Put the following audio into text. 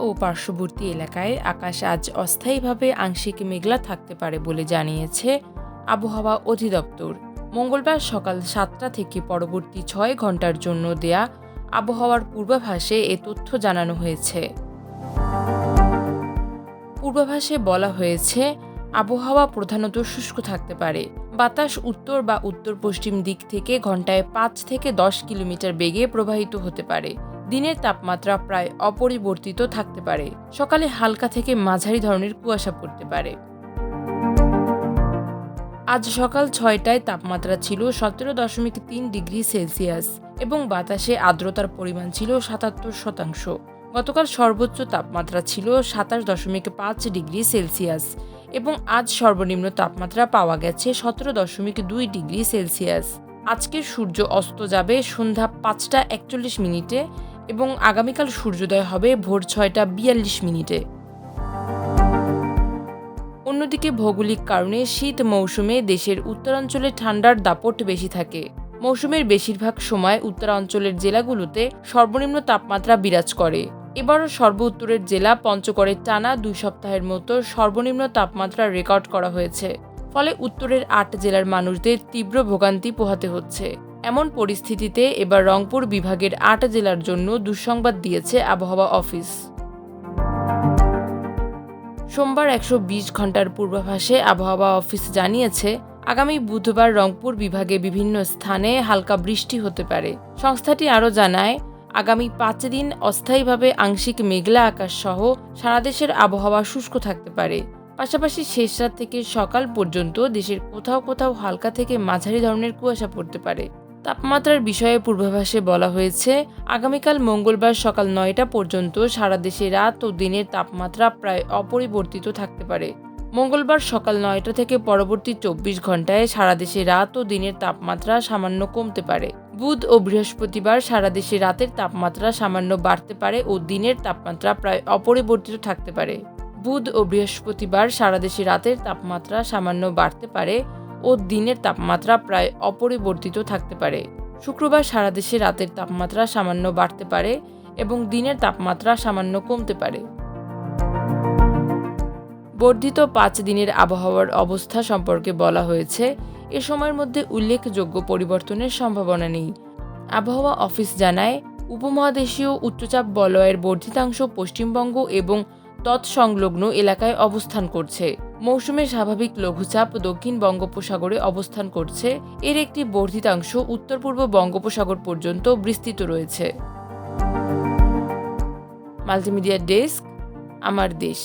ও পার্শ্ববর্তী এলাকায় আকাশ আজ অস্থায়ীভাবে আংশিক মেঘলা থাকতে পারে বলে জানিয়েছে আবহাওয়া অধিদপ্তর। মঙ্গলবার সকাল 7টা থেকে পরবর্তী 6 ঘন্টার জন্য দেয়া আবহাওয়ার পূর্বাভাসে এ তথ্য জানানো হয়েছে। পূর্বাভাসে বলা হয়েছে, আবহাওয়া প্রধানত শুষ্ক থাকতে পারে। বাতাস উত্তর বা উত্তর পশ্চিম দিক থেকে ঘন্টায় 5 থেকে 10 কিলোমিটার বেগে প্রবাহিত হতে পারে। দিনের তাপমাত্রা প্রায় অপরিবর্তিত থাকতে পারে। সকালে হালকা থেকে মাঝারি ধরনের কুয়াশা পড়তে পারে। আজ সকাল 6টায় তাপমাত্রা ছিল 17.3 ডিগ্রি সেলসিয়াস এবং বাতাসে আর্দ্রতার পরিমাণ ছিল 77%। গতকাল সর্বোচ্চ তাপমাত্রা ছিল 27.5 ডিগ্রি সেলসিয়াস এবং আজ সর্বনিম্ন তাপমাত্রা পাওয়া গেছে 17.2 ডিগ্রি সেলসিয়াস। আজকের সূর্য অস্ত যাবে সন্ধ্যা 5টা 41 মিনিটে এবং আগামীকাল সূর্যোদয় হবে ভোর 6টা 42 মিনিটে। অন্যদিকে ভৌগোলিক কারণে শীত মৌসুমে দেশের উত্তরাঞ্চলে ঠান্ডার দাপট বেশি থাকে। মৌসুমের বেশিরভাগ সময় উত্তরাঞ্চলের জেলাগুলোতে সর্বনিম্ন তাপমাত্রা বিরাজ করে। এবারও সর্ব উত্তরের জেলা পঞ্চগড়ে টানা 2 সপ্তাহের মতো সর্বনিম্ন তাপমাত্রা রেকর্ড করা হয়েছে। ফলে উত্তরের 8 জেলার মানুষদের তীব্র ভোগান্তি পোহাতে হচ্ছে। এমন পরিস্থিতিতে এবার রংপুর বিভাগের 8 জেলার জন্য দুঃসংবাদ দিয়েছে আবহাওয়া অফিস। সোমবার 120 ঘন্টার পূর্বাভাসে আবহাওয়া অফিস জানিয়েছে, আগামী বুধবার রংপুর বিভাগে বিভিন্ন স্থানে হালকা বৃষ্টি হতে পারে। সংস্থাটি আরও জানায়, আগামী 5 দিন অস্থায়ীভাবে আংশিক মেঘলা আকাশ সহ সারা দেশের আবহাওয়া শুষ্ক থাকতে পারে। পাশাপাশি শেষ রাত থেকে সকাল পর্যন্ত দেশের কোথাও কোথাও হালকা থেকে মাঝারি ধরনের কুয়াশা পড়তে পারে। তাপমাত্রার বিষয়ে পূর্বাভাসে বলা হয়েছে, আগামীকাল মঙ্গলবার সকাল 9টা পর্যন্ত সারা দেশে রাত ও দিনের তাপমাত্রা প্রায় অপরিবর্তিত থাকতে পারে। মঙ্গলবার সকাল 9টা থেকে পরবর্তী 24 ঘন্টায় সারা দেশে রাত ও দিনের তাপমাত্রা সামান্য কমতে পারে। বুধ ও বৃহস্পতিবার সারা দেশে রাতের তাপমাত্রা সামান্য বাড়তে পারে ও দিনের তাপমাত্রা প্রায় অপরিবর্তিত থাকতে পারে। বুধ ও বৃহস্পতিবার সারা দেশে রাতের তাপমাত্রা সামান্য বাড়তে পারে ও দিনের তাপমাত্রা প্রায় অপরিবর্তিত থাকতে পারে। শুক্রবার সারা দেশে রাতের তাপমাত্রা সামান্য বাড়তে পারে এবং দিনের তাপমাত্রা সামান্য কমতে পারে। বর্ধিত 5 দিনের আবহাওয়ার অবস্থা সম্পর্কে বলা হয়েছে, এ সময়ের মধ্যে উল্লেখযোগ্য পরিবর্তনের সম্ভাবনা নেই। আবহাওয়া অফিস জানায়, উপমহাদেশীয় উচ্চচাপ বলয়ের বর্ধিতাংশ পশ্চিমবঙ্গ এবং তৎসংলগ্ন এলাকায় অবস্থান করছে। মৌসুমে স্বাভাবিক লঘুচাপ দক্ষিণ বঙ্গোপসাগরে অবস্থান করছে। এর একটি বর্ধিতাংশ উত্তর পূর্ব বঙ্গোপসাগর পর্যন্ত বিস্তৃত রয়েছে। মাল্টিমিডিয়া ডেস্ক, আমার দেশ।